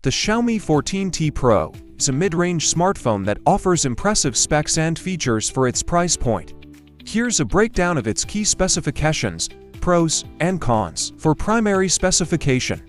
The Xiaomi 14T Pro is a mid-range smartphone that offers impressive specs and features for its price point. Here's a breakdown of its key specifications, pros, and cons. For primary specification.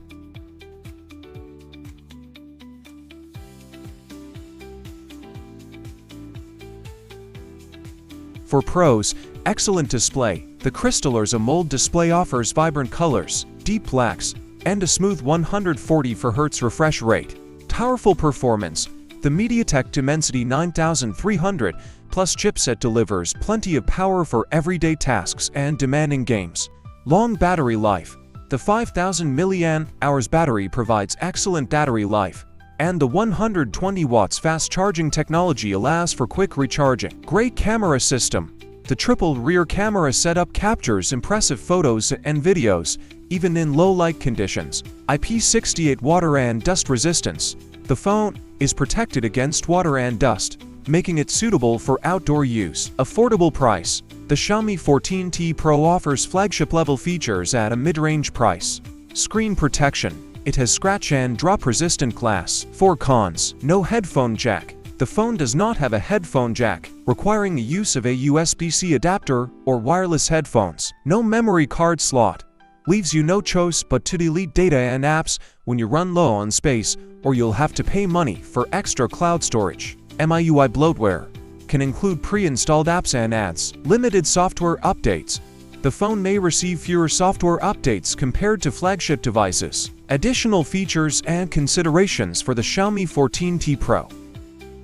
For pros, excellent display. The Crystaller's AMOLED display offers vibrant colors, deep blacks, and a smooth 140 Hz refresh rate. Powerful performance. The MediaTek Dimensity 9300 Plus chipset delivers plenty of power for everyday tasks and demanding games. Long battery life. The 5000 mAh battery provides excellent battery life, and the 120 watts fast charging technology allows for quick recharging. Great camera system. The triple rear camera setup captures impressive photos and videos, even in low light conditions. IP68 water and dust resistance. The phone is protected against water and dust, making it suitable for outdoor use. Affordable price. The Xiaomi 14T Pro offers flagship-level features at a mid-range price. Screen protection. It has scratch and drop-resistant glass. For cons. No headphone jack. The phone does not have a headphone jack, requiring the use of a USB-C adapter or wireless headphones. No memory card slot. Leaves you no choice but to delete data and apps when you run low on space, or you'll have to pay money for extra cloud storage. MIUI bloatware. Can include pre-installed apps and ads. Limited software updates. The phone may receive fewer software updates compared to flagship devices. Additional features and considerations for the Xiaomi 14T Pro.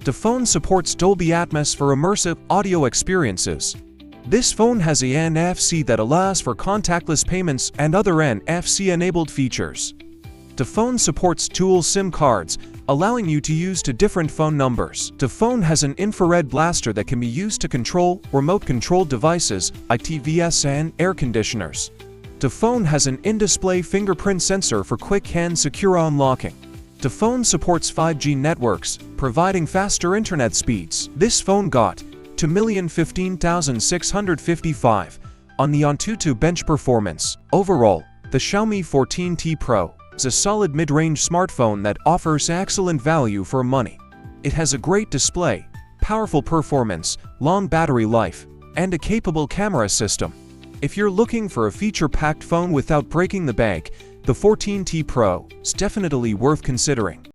The phone supports Dolby Atmos for immersive audio experiences. This phone has a NFC that allows for contactless payments and other NFC-enabled features. The phone supports dual SIM cards, allowing you to use two different phone numbers. The phone has an infrared blaster that can be used to control remote-controlled devices like TVs and air conditioners. The phone has an in-display fingerprint sensor for quick and secure unlocking. The phone supports 5G networks, providing faster internet speeds. This phone got 2,015,655 on the AnTuTu bench performance. Overall, the Xiaomi 14T Pro is a solid mid-range smartphone that offers excellent value for money. It has a great display, powerful performance, long battery life, and a capable camera system. If you're looking for a feature-packed phone without breaking the bank, the 14T Pro is definitely worth considering.